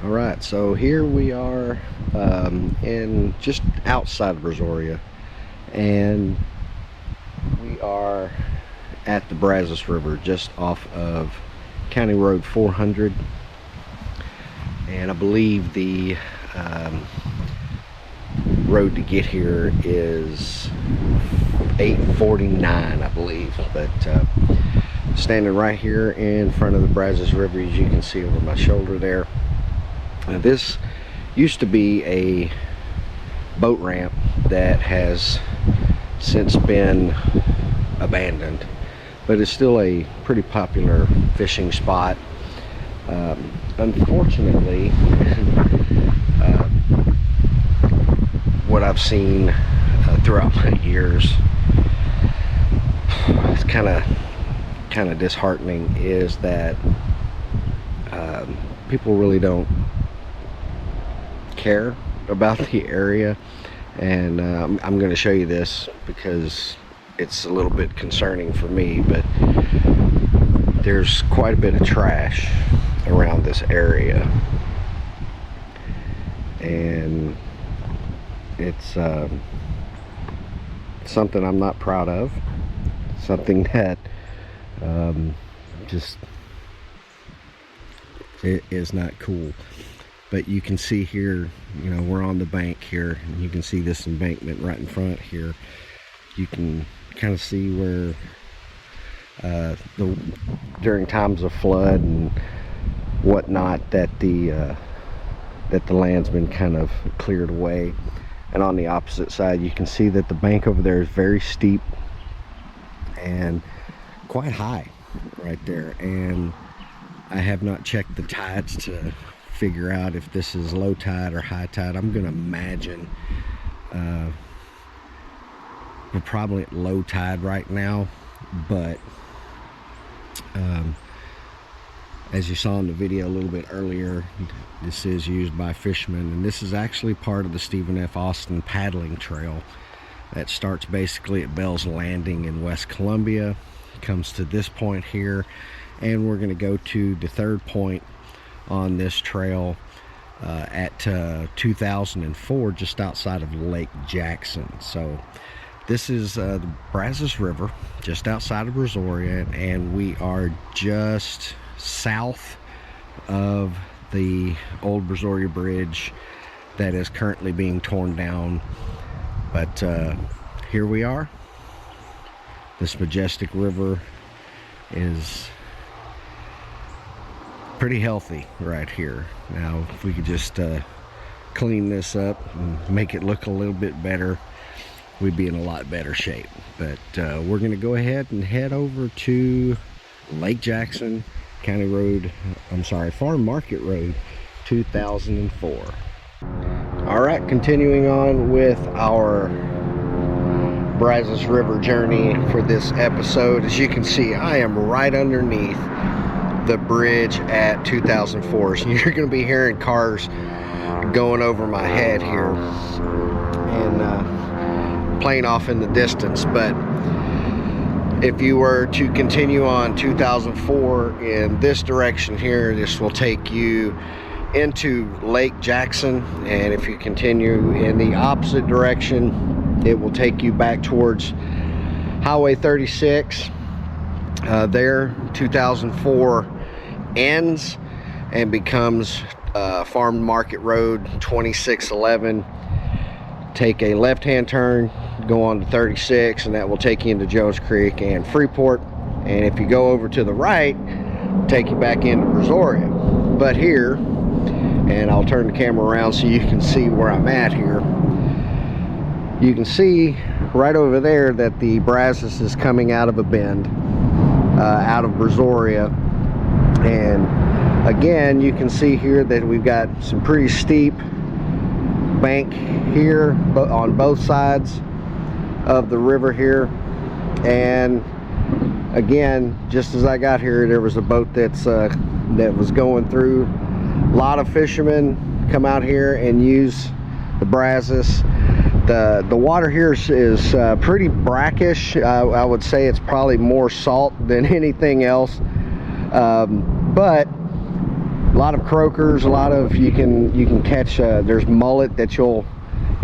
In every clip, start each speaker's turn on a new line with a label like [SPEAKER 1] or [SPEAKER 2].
[SPEAKER 1] All right, so here we are in just outside of Brazoria, and we are at the Brazos River, just off of County Road 400, and I believe the road to get here is 849, I believe. But standing right here in front of the Brazos River, as you can see over my shoulder there. Now, this used to be a boat ramp that has since been abandoned, but it's still a pretty popular fishing spot. Unfortunately, what I've seen throughout my years, it's kind of disheartening, is that people really don't care about the area. And I'm going to show you this because it's a little bit concerning for me, but there's quite a bit of trash around this area, and it's something I'm not proud of, something that just it is not cool. But you can see here, you know, we're on the bank here, and you can see this embankment right in front here. You can kind of see where during times of flood and whatnot, that the land's been kind of cleared away. And on the opposite side, you can see that the bank over there is very steep and quite high right there. And I have not checked the tides to figure out if this is low tide or high tide. I'm gonna imagine we're probably at low tide right now, but as you saw in the video a little bit earlier, this is used by fishermen, and this is actually part of the Stephen F. Austin paddling trail that starts basically at Bell's Landing in West Columbia, comes to this point here, and we're going to go to the third point on this trail at 2004, just outside of Lake Jackson. So this is the Brazos River, just outside of Brazoria, and we are just south of the old Brazoria Bridge that is currently being torn down. But here we are. This majestic river is pretty healthy right here. Now, if we could just clean this up and make it look a little bit better, we'd be in a lot better shape. But we're going to go ahead and head over to Lake Jackson, County Road, Farm Market Road 2004. All right, continuing on with our Brazos River journey for this episode. As you can see, I am right underneath the bridge at 2004. So you're going to be hearing cars going over my head here and playing off in the distance. But if you were to continue on 2004 in this direction here, this will take you into Lake Jackson, and if you continue in the opposite direction, it will take you back towards Highway 36. There 2004 ends and becomes Farm Market Road 2611. Take a left-hand turn, go on to 36, and that will take you into Jones Creek and Freeport. And if you go over to the right, take you back into Brazoria. But here, and I'll turn the camera around so you can see where I'm at here, you can see right over there that the Brazos is coming out of a bend out of Brazoria. And again, you can see here that we've got some pretty steep bank here on both sides of the river here. And again, just as I got here, there was a boat that was going through. A lot of fishermen come out here and use the Brazos. The water here is pretty brackish. I would say it's probably more salt than anything else. But A lot of croakers, a lot of, you can catch, there's mullet that you'll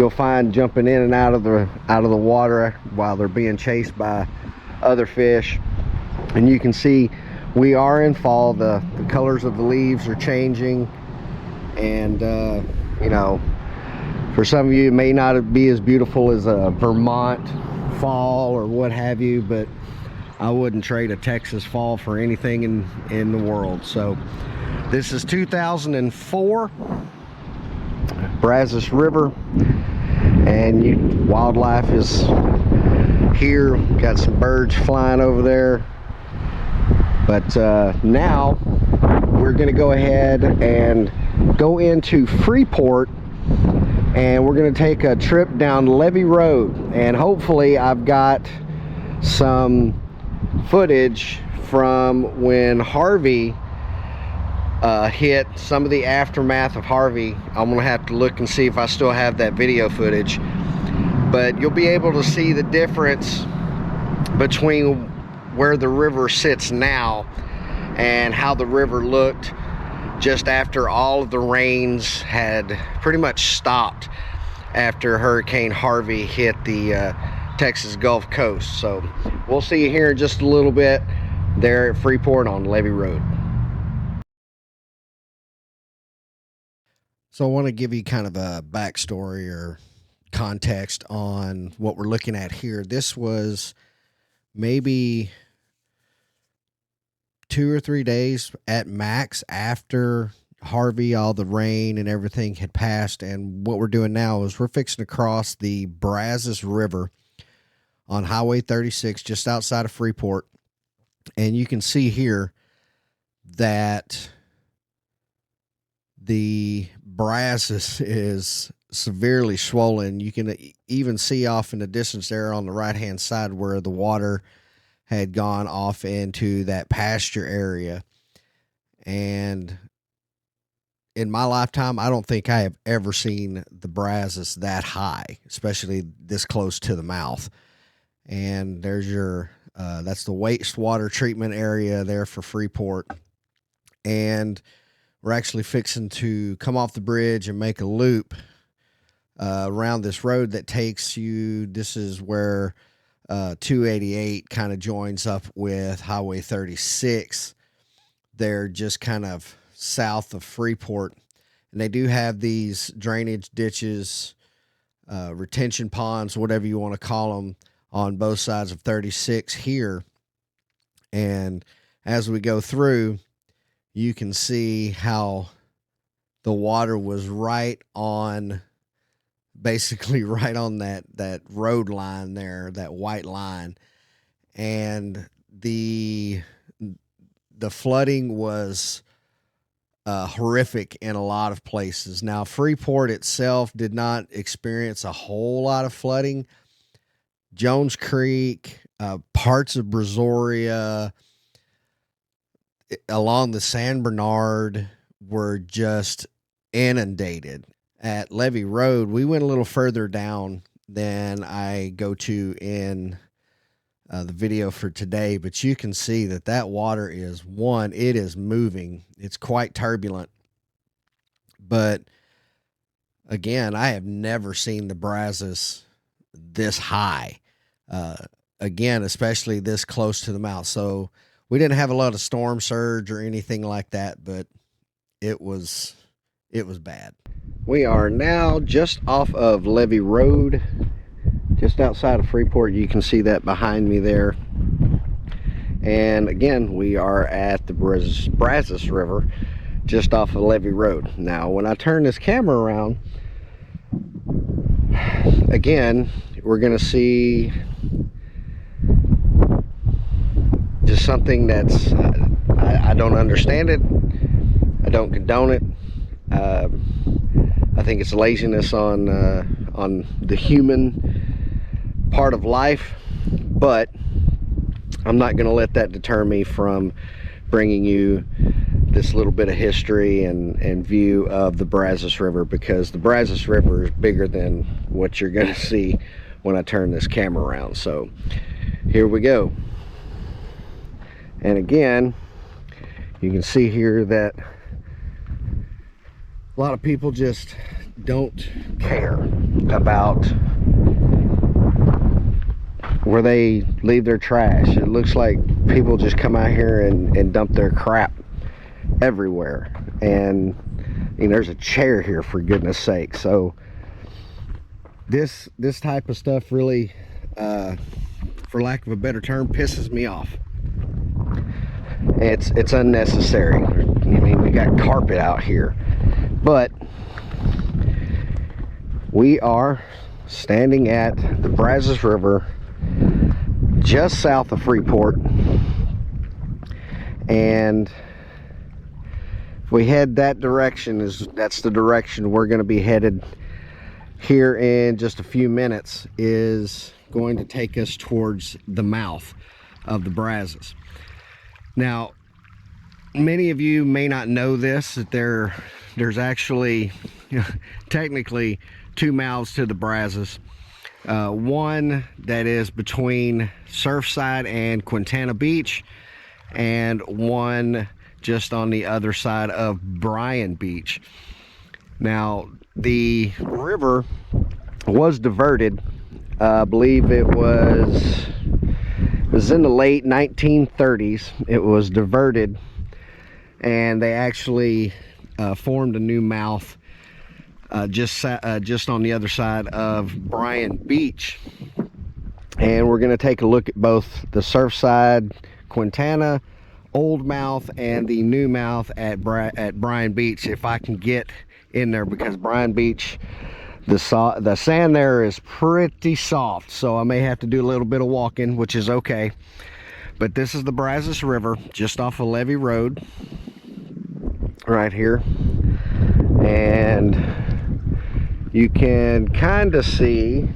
[SPEAKER 1] find jumping in and out of the water while they're being chased by other fish. And you can see we are in fall. The colors of the leaves are changing, and you know, for some of you it may not be as beautiful as a Vermont fall or what have you, but I wouldn't trade a Texas fall for anything in the world. So this is 2004 Brazos River, and wildlife is here. Got some birds flying over there, but now we're going to go ahead and go into Freeport, and we're going to take a trip down Levee Road, and hopefully I've got some footage from when Harvey hit, some of the aftermath of Harvey. I'm gonna have to look and see if I still have that video footage, but you'll be able to see the difference between where the river sits now and how the river looked just after all of the rains had pretty much stopped after Hurricane Harvey hit the Texas Gulf Coast. So we'll see you here in just a little bit there at Freeport on Levee Road. So I want to give you kind of a backstory or context on what we're looking at here. This was maybe 2 or 3 days at max after Harvey, all the rain and everything had passed. And what we're doing now is we're fixing to cross the Brazos River on Highway 36 just outside of Freeport. And you can see here that the Brazos is severely swollen. You can even see off in the distance there on the right hand side where the water had gone off into that pasture area. And in my lifetime, I don't think I have ever seen the Brazos that high, especially this close to the mouth. And there's your that's the wastewater treatment area there for Freeport. And we're actually fixing to come off the bridge and make a loop around this road that takes you, this is where 288 kind of joins up with Highway 36. They're just kind of south of Freeport. And they do have these drainage ditches, retention ponds, whatever you want to call them, on both sides of 36 here. And as we go through, you can see how the water was right on, basically right on that road line there, that white line. And the flooding was horrific in a lot of places. Now, Freeport itself did not experience a whole lot of flooding. Jones Creek, parts of Brazoria, along the San Bernard were just inundated. At Levee Road, we went a little further down than I go to in the video for today, but you can see that water is, it is moving. It's quite turbulent. But again, I have never seen the Brazos this high. Again, especially this close to the mouth. So we didn't have a lot of storm surge or anything like that, but it was bad. We are now just off of Levee Road, just outside of Freeport. You can see that behind me there. And again, we are at the Brazos River, just off of Levee Road. Now, when I turn this camera around, again, we're going to see just something that's, I don't understand it. I don't condone it. I think it's laziness on the human part of life, but I'm not going to let that deter me from bringing you this little bit of history and view of the Brazos River, because the Brazos River is bigger than what you're going to see when I turn this camera around. So here we go. And again, you can see here that A lot of people just don't care about where they leave their trash. It looks like people just come out here and dump their crap everywhere. And I mean, there's a chair here, for goodness sake. So this type of stuff really, for lack of a better term, pisses me off. It's unnecessary. I mean, we got carpet out here, but we are standing at the Brazos River just south of Freeport, and if we head that direction, that's the direction we're going to be headed here in just a few minutes, is going to take us towards the mouth of the Brazos. Now, many of you may not know this, that there's actually technically two mouths to the Brazos. One that is between Surfside and Quintana Beach, and one just on the other side of Bryan Beach. Now, the river was diverted. I believe it was in the late 1930s. It was diverted, and they actually formed a new mouth just on the other side of Bryan Beach. And we're going to take a look at both the Surfside Quintana old mouth and the new mouth at Bryan Beach, if I can get in there, because Bryan Beach, the sand there is pretty soft, so I may have to do a little bit of walking, which is okay. But this is the Brazos River just off of Levee Road right here, and you can kind of see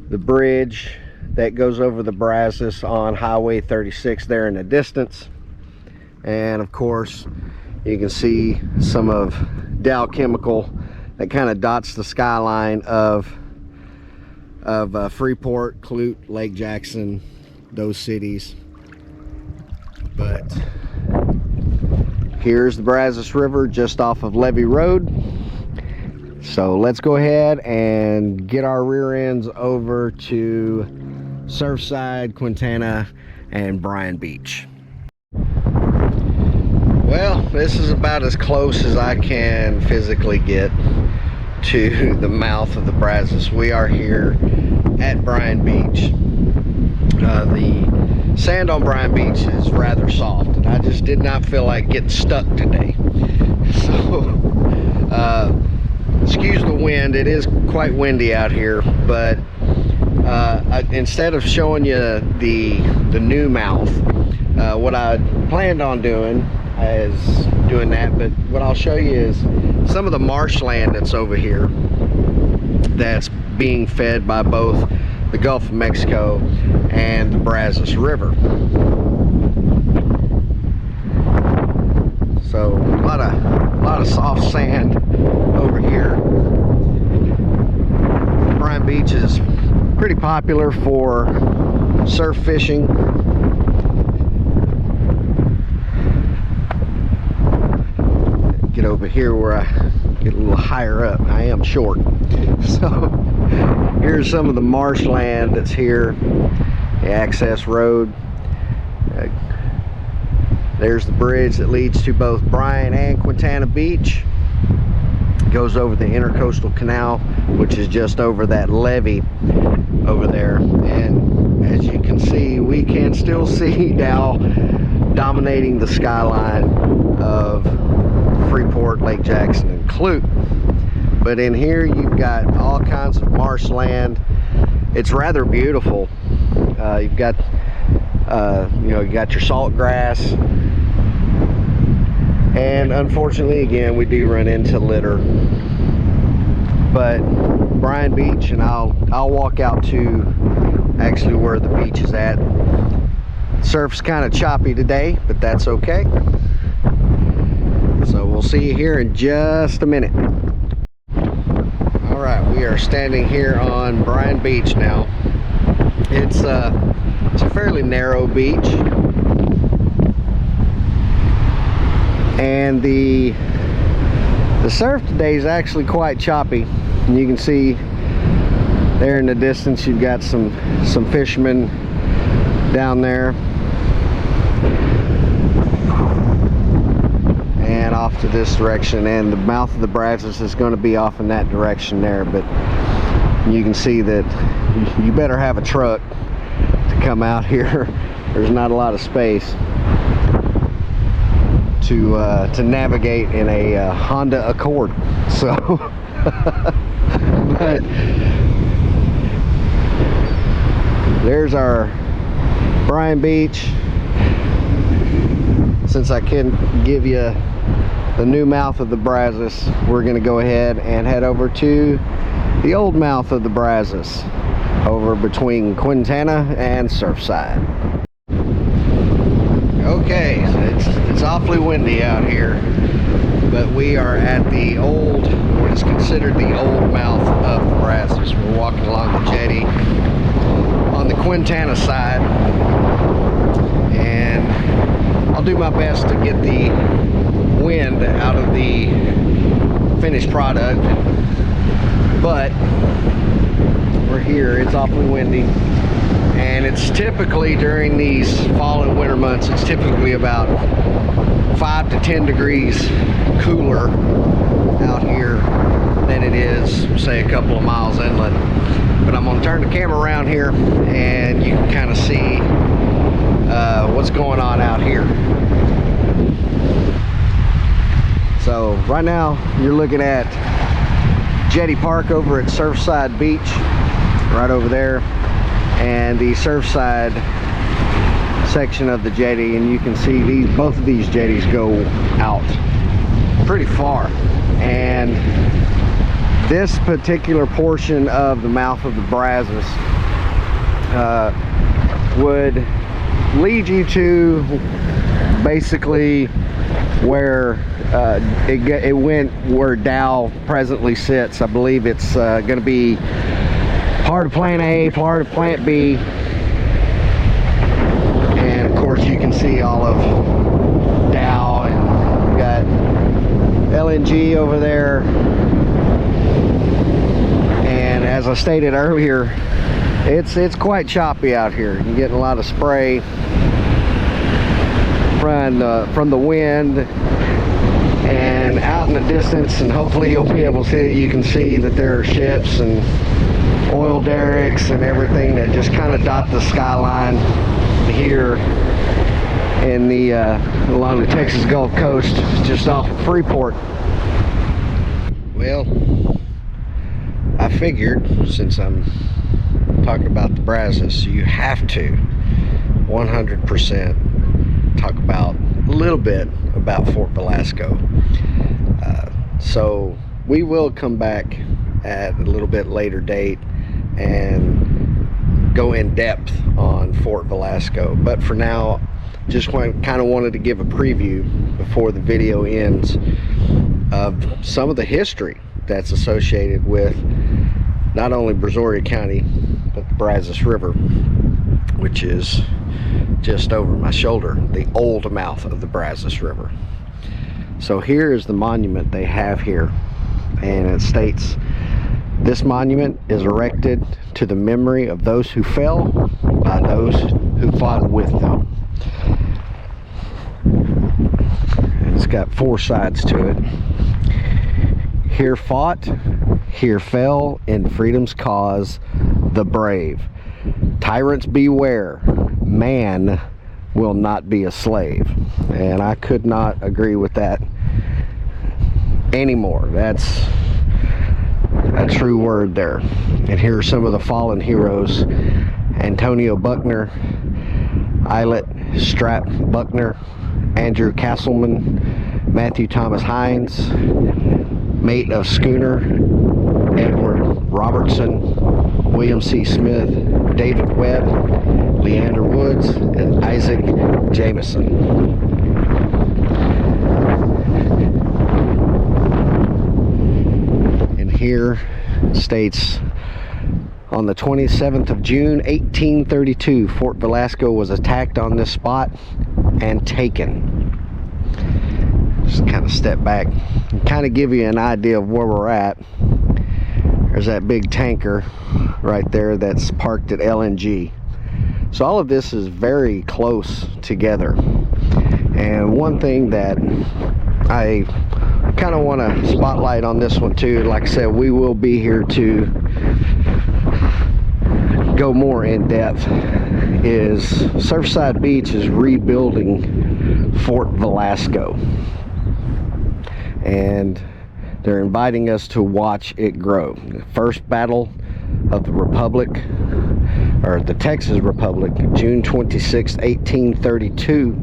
[SPEAKER 1] the bridge that goes over the Brazos on Highway 36 there in the distance. And of course, you can see some of Dow Chemical that kind of dots the skyline of Freeport, Clute, Lake Jackson, those cities. But here's the Brazos River just off of Levee Road. So let's go ahead and get our rear ends over to Surfside, Quintana, and Bryan Beach. Well, this is about as close as I can physically get to the mouth of the Brazos. We are here at Bryan Beach. The sand on Bryan Beach is rather soft, and I just did not feel like getting stuck today. So, excuse the wind. It is quite windy out here, but instead of showing you the new mouth, what I planned on doing is doing that, but what I'll show you is some of the marshland that's over here that's being fed by both the Gulf of Mexico and the Brazos River. So a lot of soft sand over here. Bryan Beach is pretty popular for surf fishing. Get over here where I get a little higher up. I am short. So here's some of the marshland that's here, the access road. There's the bridge that leads to both Bryan and Quintana Beach. It goes over the Intercoastal Canal, which is just over that levee over there. And as you can see, we can still see Dow dominating the skyline of Freeport, Lake Jackson, and Clute. But in here you've got all kinds of marshland. It's rather beautiful. You've got you got your salt grass, and unfortunately again we do run into litter. But Bryan Beach, and I'll walk out to actually where the beach is at. Surf's kind of choppy today, but that's okay. So we'll see you here in just a minute. All right, we are standing here on Bryan Beach now. It's a fairly narrow beach. And the surf today is actually quite choppy, and you can see there in the distance you've got some fishermen down there, and off to this direction, and the mouth of the Brazos is going to be off in that direction there. But you can see that you better have a truck to come out here. There's not a lot of space to navigate in a Honda Accord. So but there's our Bryan Beach. Since I can give you the new mouth of the Brazos, we're going to go ahead and head over to the old mouth of the Brazos, over between Quintana and Surfside. Okay, it's awfully windy out here, but we are at the old, what is considered the old mouth of the Brazos. We're walking along the jetty on the Quintana side, and I'll do my best to get the wind out of the finished product, but we're here. It's awfully windy, and it's typically during these fall and winter months, it's typically about 5 to 10 degrees cooler out here than it is, say, a couple of miles inland. But I'm going to turn the camera around here and you can kind of see what's going on out here. So right now you're looking at Jetty Park over at Surfside Beach, right over there, and the Surfside section of the jetty, and you can see both of these jetties go out pretty far, and this particular portion of the mouth of the Brazos would lead you to basically where it went where Dow presently sits. I believe it's going to be part of Plant A, part of Plant B, and of course you can see all of Dow, and we've got LNG over there. And as I stated earlier, it's quite choppy out here. You're getting a lot of spray from the wind, and out in the distance, and hopefully you'll be able to see it. You can see that there are ships and oil derricks and everything that just kind of dot the skyline here in the along the Texas Gulf Coast, just off of Freeport. Well, I figured, since I'm talking about the Brazos, you have to 100% talk about a little bit about Fort Velasco. So we will come back at a little bit later date and go in depth on Fort Velasco, but for now just kind of wanted to give a preview before the video ends of some of the history that's associated with not only Brazoria County but the Brazos River, which is just over my shoulder, the old mouth of the Brazos River. So here is the monument they have here, and it states, "This monument is erected to the memory of those who fell by those who fought with them." And it's got 4 sides to it. "Here fought, here fell in freedom's cause the brave. Tyrants beware, man will not be a slave." And I could not agree with that anymore. That's a true word there. And here are some of the fallen heroes: Antonio Buckner, Eilert Strap Buckner, Andrew Castleman, Matthew Thomas Hines, mate of schooner Edward Robertson, William C. Smith, David Webb, Leander Woods, and Isaac Jameson. And here states, on the 27th of June 1832, Fort Velasco was attacked on this spot and taken. Just kind of step back and kind of give you an idea of where we're at. There's that big tanker right there that's parked at LNG. So all of this is very close together. And one thing that I kind of want to spotlight on this one too, like I said, we will be here to go more in depth, is Surfside Beach is rebuilding Fort Velasco, and they're inviting us to watch it grow. The first battle of the Republic, or the Texas Republic, June 26, 1832.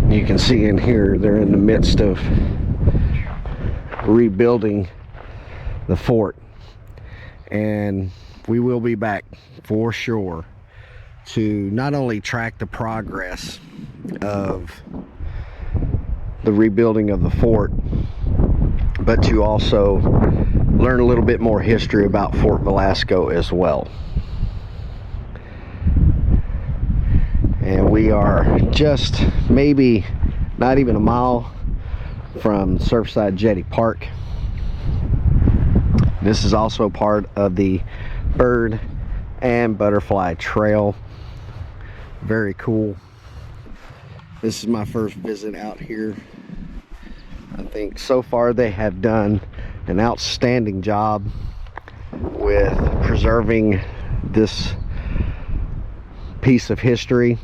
[SPEAKER 1] You can see in here they're in the midst of rebuilding the fort, and we will be back for sure to not only track the progress of the rebuilding of the fort, but to also learn a little bit more history about Fort Velasco as well. And we are just maybe not even a mile from Surfside Jetty Park. This is also part of the Bird and Butterfly Trail. Very cool. This is my first visit out here. I think so far they have done an outstanding job with preserving this piece of history,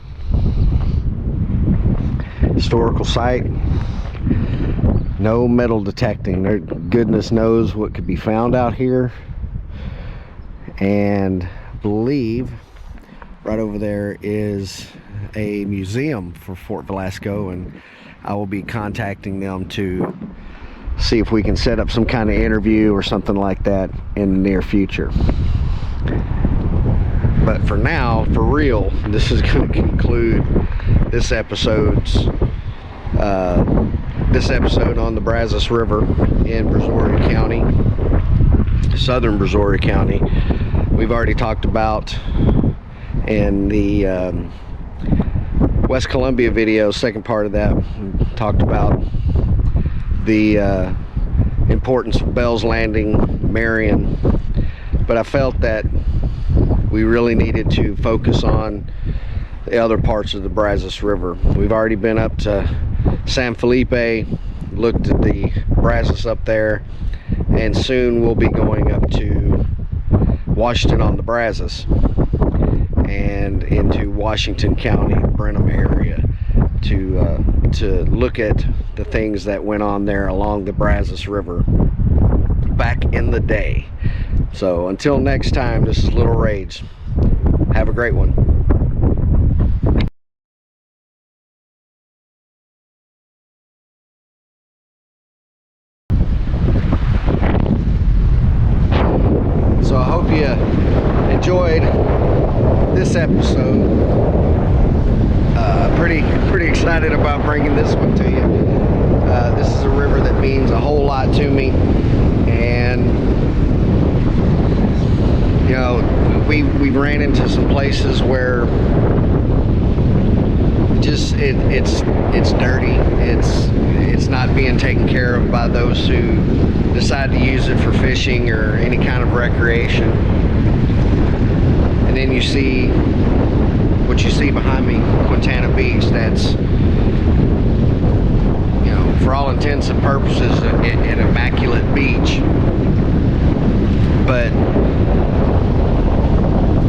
[SPEAKER 1] historical site. No metal detecting. Goodness knows what could be found out here. And I believe right over there is a museum for Fort Velasco, and I will be contacting them to see if we can set up some kind of interview or something like that in the near future. But for now, for real, this is going to conclude this episode's on the Brazos River in Brazoria County, southern Brazoria County. We've already talked about in the West Columbia video, second part of that, we talked about the importance of Bell's Landing, Marion, but I felt that we really needed to focus on the other parts of the Brazos River. We've already been up to San Felipe, looked at the Brazos up there, and soon we'll be going up to Washington on the Brazos and into Washington County, Brenham area, to look at the things that went on there along the Brazos River back in the day. So until next time, this is Little Rage. Have a great one. So I hope you enjoyed this episode. Pretty excited about bringing this one to you. This is a river that means a whole lot to me, and you know, we ran into some places where just it's dirty. It's not being taken care of by those who decide to use it for fishing or any kind of recreation. And then you see what you see behind me, Quintana Beach. That's, you know, for all intents and purposes, an immaculate beach. But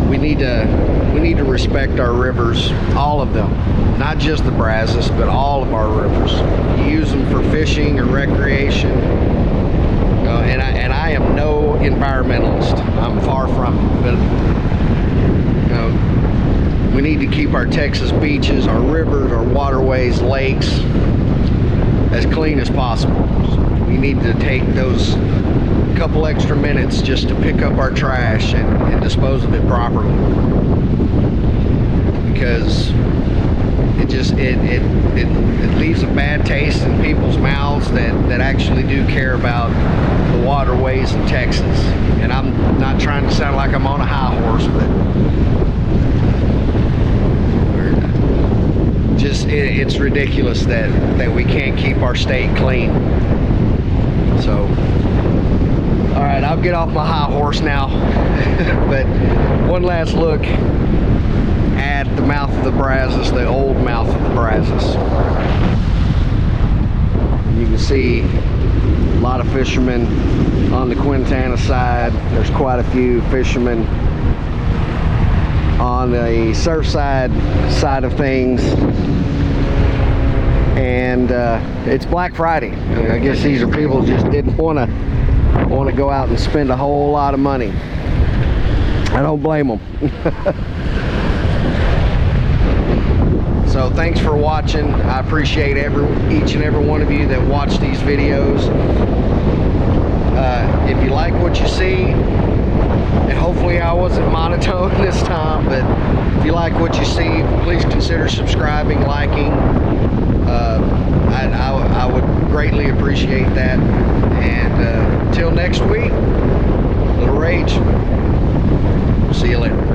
[SPEAKER 1] we need to respect our rivers, all of them, not just the Brazos, but all of our rivers. You use them for fishing or recreation. And I am no environmentalist. I'm far from it. But you know, we need to keep our Texas beaches, our rivers, our waterways, lakes as clean as possible. We need to take those couple extra minutes just to pick up our trash and dispose of it properly, because it leaves a bad taste in people's mouths that actually do care about the waterways in Texas. And I'm not trying to sound like I'm on a high horse, but just it's ridiculous that we can't keep our state clean. So, all right, I'll get off my high horse now. But one last look at the mouth of the Brazos, the old mouth of the Brazos. You can see a lot of fishermen on the Quintana side. There's quite a few fishermen on the Surfside side of things. And it's Black Friday. I guess these are people who just didn't want to go out and spend a whole lot of money. I don't blame them. So thanks for watching. I appreciate each and every one of you that watch these videos. If you like what you see, and hopefully I wasn't monotone this time, but if you like what you see, please consider subscribing, liking. I would greatly appreciate that. And until next week, Little Rage. See you later.